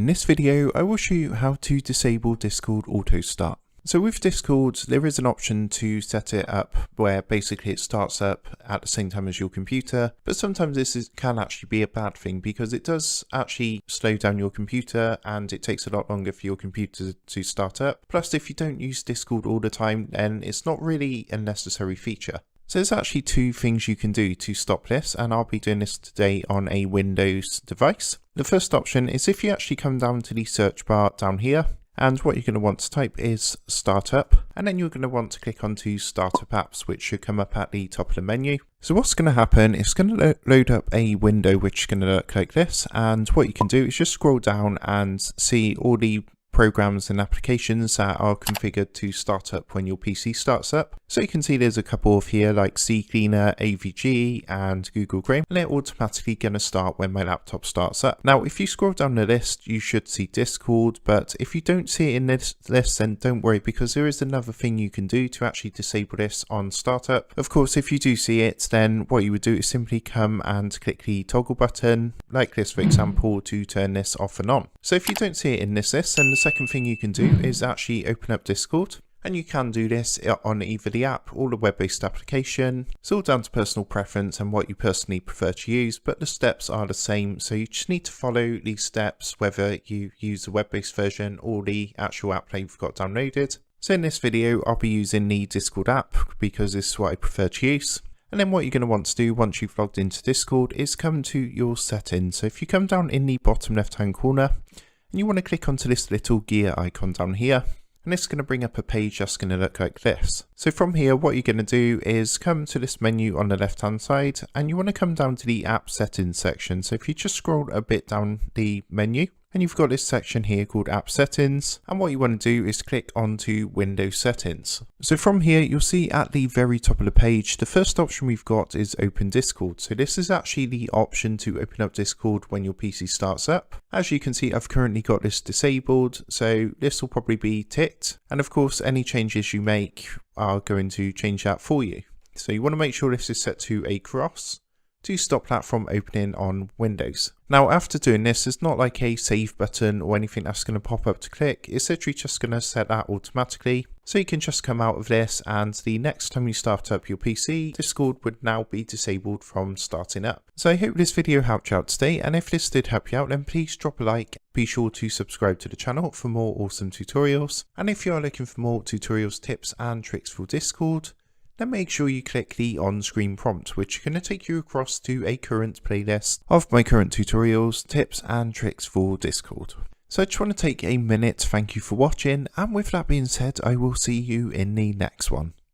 In this video, I will show you how to disable Discord Auto Start. So with Discord, there is an option to set it up where basically it starts up at the same time as your computer, but sometimes can actually be a bad thing because it does actually slow down your computer and it takes a lot longer for your computer to start up. Plus, if you don't use Discord all the time, then it's not really a necessary feature. So there's actually two things you can do to stop this, and I'll be doing this today on a Windows device. The first option is if you actually come down to the search bar down here, and what you're going to want to type is Startup, and then you're going to want to click onto Startup Apps, which should come up at the top of the menu. So what's going to happen is it's going to load up a window which is going to look like this, and what you can do is just scroll down and see all the programs and applications that are configured to start up when your PC starts up. So you can see there's a couple of here like CCleaner, AVG and Google Chrome, and they're automatically going to start when my laptop starts up. Now if you scroll down the list you should see Discord, but if you don't see it in this list then don't worry, because there is another thing you can do to actually disable this on startup. Of course, if you do see it, then what you would do is simply come and click the toggle button like this, for example, to turn this off and on. So if you don't see it in this list, then the second thing you can do is actually open up Discord, and you can do this on either the app or the web-based application. It's all down to personal preference and what you personally prefer to use, but the steps are the same, so you just need to follow these steps whether you use the web-based version or the actual app that you've got downloaded. So in this video I'll be using the Discord app because this is what I prefer to use. And then what you're going to want to do once you've logged into Discord is come to your settings. So if you come down in the bottom left hand corner, and you want to click onto this little gear icon down here, and it's going to bring up a page that's going to look like this. So from here what you're going to do is come to this menu on the left hand side, and you want to come down to the app settings section. So if you just scroll a bit down the menu, and you've got this section here called App Settings, and what you want to do is click onto Windows Settings. So from here you'll see at the very top of the page the first option we've got is Open Discord. So this is actually the option to open up Discord when your PC starts up. As you can see, I've currently got this disabled, so this will probably be ticked, and of course any changes you make are going to change that for you. So you want to make sure this is set to a cross to stop that from opening on Windows. Now after doing this, it's not like a save button or anything that's going to pop up to click. It's literally just going to set that automatically, so you can just come out of this, and the next time you start up your PC, Discord would now be disabled from starting up. So I hope this video helped you out today, and if this did help you out then please drop a like. Be sure to subscribe to the channel for more awesome tutorials, and if you are looking for more tutorials, tips and tricks for Discord, then make sure you click the on-screen prompt, which is going to take you across to a current playlist of my current tutorials, tips and tricks for Discord. So I just want to take a minute to thank you for watching, and with that being said, I will see you in the next one.